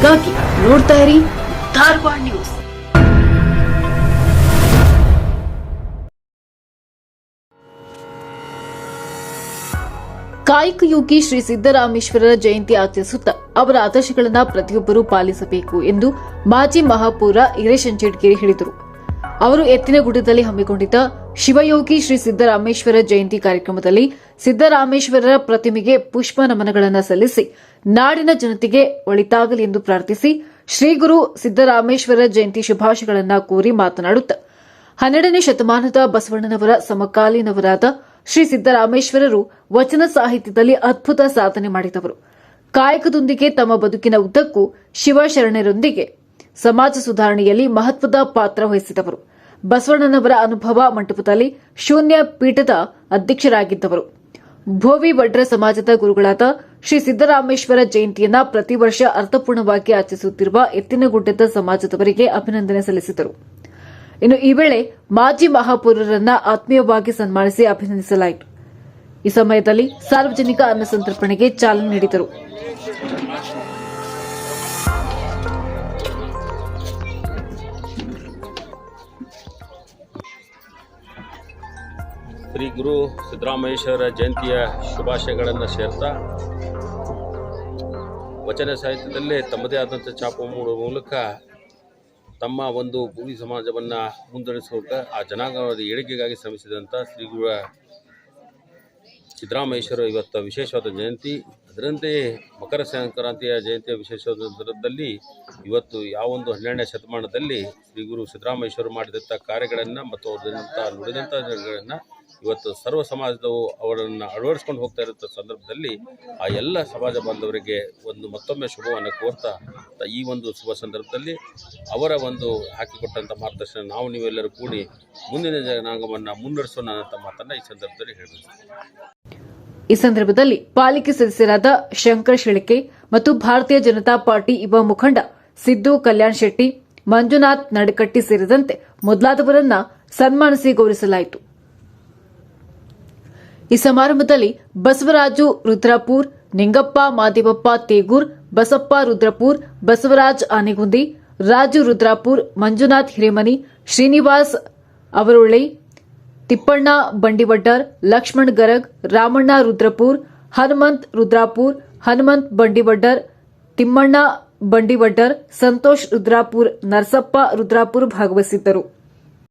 ಸುದ್ದಿಗಾಗಿ ನೋಡ್ತಾ ಇರಿ ಧಾರವಾಡ ನ್ಯೂಸ್. ಕಾಯಕಯೋಗಿ ಶ್ರೀ ಸಿದ್ದರಾಮೇಶ್ವರರ ಜಯಂತಿ ಆಚರಿಸುತ್ತಾ ಅವರ ಆದರ್ಶಗಳನ್ನು ಪ್ರತಿಯೊಬ್ಬರೂ ಪಾಲಿಸಬೇಕು ಎಂದು ಮಾಜಿ ಮಹಾಪೌರ ಹಿರೇಶ್ ಅಂಚೇಡ್ಕೇರಿ ಹೇಳಿದರು. ಅವರು ಎತ್ತಿನಗುಡ್ಡದಲ್ಲಿ ಹಮ್ಮಿಕೊಂಡಿದ್ದ ಶಿವಯೋಗಿ ಶ್ರೀ ಸಿದ್ದರಾಮೇಶ್ವರ ಜಯಂತಿ ಕಾರ್ಯಕ್ರಮದಲ್ಲಿ ಸಿದ್ದರಾಮೇಶ್ವರರ ಪ್ರತಿಮೆಗೆ ಪುಷ್ಪ ನಮನಗಳನ್ನು ಸಲ್ಲಿಸಿ ನಾಡಿನ ಜನತೆಗೆ ಒಳಿತಾಗಲಿ ಎಂದು ಪ್ರಾರ್ಥಿಸಿ ಶ್ರೀ ಗುರು ಸಿದ್ದರಾಮೇಶ್ವರ ಜಯಂತಿ ಶುಭಾಶಯಗಳನ್ನು ಕೋರಿ ಮಾತನಾಡುತ್ತಾ 12ನೇ ಶತಮಾನದ ಬಸವಣ್ಣನವರ ಸಮಕಾಲೀನವರಾದ ಶ್ರೀ ಸಿದ್ದರಾಮೇಶ್ವರರು ವಚನ ಸಾಹಿತ್ಯದಲ್ಲಿ ಅದ್ಭುತ ಸಾಧನೆ ಮಾಡಿದವರು. ಕಾಯಕದೊಂದಿಗೆ ತಮ್ಮ ಬದುಕಿನ ಉದ್ದಕ್ಕೂ ಶಿವಶರಣರೊಂದಿಗೆ ಸಮಾಜ ಸುಧಾರಣೆಯಲ್ಲಿ ಮಹತ್ವದ ಪಾತ್ರ ವಹಿಸಿದವರು. ಬಸವಣ್ಣನವರ ಅನುಭವ ಮಂಟಪದಲ್ಲಿ ಶೂನ್ಯ ಪೀಠದ ಅಧ್ಯಕ್ಷರಾಗಿದ್ದವರು. ಭೋವಿ ವಡ್ರ ಸಮಾಜದ ಗುರುಗಳಾದ ಶ್ರೀ ಸಿದ್ದರಾಮೇಶ್ವರ ಜಯಂತಿಯನ್ನ ಪ್ರತಿ ವರ್ಷ ಅರ್ಥಪೂರ್ಣವಾಗಿ ಆಚರಿಸುತ್ತಿರುವ ಎತ್ತಿನಗುಡ್ಡದ ಸಮಾಜದವರಿಗೆ ಅಭಿನಂದನೆ ಸಲ್ಲಿಸಿದರು. ಇನ್ನು ಈ ವೇಳೆ ಮಾಜಿ ಮಹಾಪೌರರನ್ನ ಆತ್ಮೀಯವಾಗಿ ಸನ್ಮಾನಿಸಿ ಅಭಿನಂದಿಸಲಾಯಿತು. ಈ ಸಮಯದಲ್ಲಿ ಸಾರ್ವಜನಿಕ ಅನ್ನ ಸಂತರ್ಪಣೆಗೆ ಚಾಲನೆ ನೀಡಿದರು. ಶ್ರೀ ಗುರು ಸಿದ್ದರಾಮೇಶ್ವರ ಜಯಂತಿಯ ಶುಭಾಶಯಗಳನ್ನು ಸೇರ್ತಾ ವಚನ ಸಾಹಿತ್ಯದಲ್ಲೇ ತಮ್ಮದೇ ಆದಂಥ ಛಾಪು ಮೂಡುವ ಮೂಲಕ ತಮ್ಮ ಒಂದು ಭೂಮಿ ಸಮಾಜವನ್ನು ಮುನ್ನಡೆಸೋಕೆ ಆ ಜನಾಂಗದ ಏಳಿಗೆಗಾಗಿ ಶ್ರಮಿಸಿದಂಥ ಶ್ರೀ ಗುರು ಸಿದ್ದರಾಮೇಶ್ವರ ಇವತ್ತು ವಿಶೇಷವಾದ ಜಯಂತಿ. ಅದರಂತೆಯೇ ಮಕರ ಸಂಕ್ರಾಂತಿಯ ಜಯಂತಿಯ ವಿಶೇಷವಾದ ಸಂದರ್ಭದಲ್ಲಿ ಇವತ್ತು ಯಾವೊಂದು 12ನೇ ಶತಮಾನದಲ್ಲಿ ಶ್ರೀ ಗುರು ಸಿದ್ದರಾಮೇಶ್ವರ ಮಾಡಿದಂಥ ಕಾರ್ಯಗಳನ್ನು ಮತ್ತು ಅವರಿಂದ ನುಡಿದಂಥ ಜನಗಳನ್ನು ಇವತ್ತು ಸರ್ವ ಸಮಾಜದವು ಅವರನ್ನು ಅಳವಡಿಸ್ಕೊಂಡು ಹೋಗ್ತಾ ಇರೋ ಸಂದರ್ಭದಲ್ಲಿ ಆ ಎಲ್ಲ ಸಮಾಜ ಬಾಂಧವರಿಗೆ ಒಂದು ಮತ್ತೊಮ್ಮೆ ಶುಭವನ್ನು ಕೋರ್ತಾ ಈ ಒಂದು ಶುಭ ಸಂದರ್ಭದಲ್ಲಿ ಅವರ ಒಂದು ಹಾಕಿಕೊಟ್ಟಂಥ ಮಾರ್ಗದರ್ಶನ ನಾವು ನೀವೆಲ್ಲರೂ ಕೂಡಿ ಮುಂದಿನ ಜನಾಂಗವನ್ನು ಮುನ್ನಡೆಸೋಣ ಅಂತ ಮಾತನ್ನು ಈ ಸಂದರ್ಭದಲ್ಲಿ ಹೇಳಬೇಕು. ಈ ಸಂದರ್ಭದಲ್ಲಿ ಪಾಲಿಕೆ ಸದಸ್ಯರಾದ ಶಂಕರ್ ಶಿಳಿಕೆ ಮತ್ತು ಭಾರತೀಯ ಜನತಾ ಪಾರ್ಟಿ ಯುವ ಮುಖಂಡ ಸಿದ್ದು ಕಲ್ಯಾಣ್ ಶೆಟ್ಟಿ, ಮಂಜುನಾಥ್ ನಡಕಟ್ಟಿ ಸೇರಿದಂತೆ ಮೊದಲಾದವರನ್ನ ಸನ್ಮಾನಿಸಿ ಗೌರವಿಸಲಾಯಿತು. ಈ ಸಮಾರಂಭದಲ್ಲಿ ಬಸವರಾಜು ರುದ್ರಾಪುರ್, ನಿಂಗಪ್ಪ ಮಾದೇವಪ್ಪ ತೇಗೂರ್, ಬಸಪ್ಪ ರುದ್ರಪುರ್, ಬಸವರಾಜ್ ಆನೆಗುಂದಿ, ರಾಜು ರುದ್ರಾಪುರ್, ಮಂಜುನಾಥ್ ಹಿರೇಮನಿ, ಶ್ರೀನಿವಾಸ್ ಅವರೊಳ್ಳಿ, ತಿಪ್ಪಣ್ಣ ಬಂಡಿವಡ್ಡರ್, ಲಕ್ಷ್ಮಣ್ ಗರಗ್, ರಾಮಣ್ಣ ರುದ್ರಪುರ್, ಹನುಮಂತ್ ರುದ್ರಾಪುರ್, ಹನುಮಂತ್ ಬಂಡಿವಡ್ಡರ್, ತಿಮ್ಮಣ್ಣ ಬಂಡಿವಡ್ಡರ್, ಸಂತೋಷ್ ರುದ್ರಾಪುರ್, ನರಸಪ್ಪ ರುದ್ರಾಪುರ್ ಭಾಗವಹಿಸಿದ್ದರು.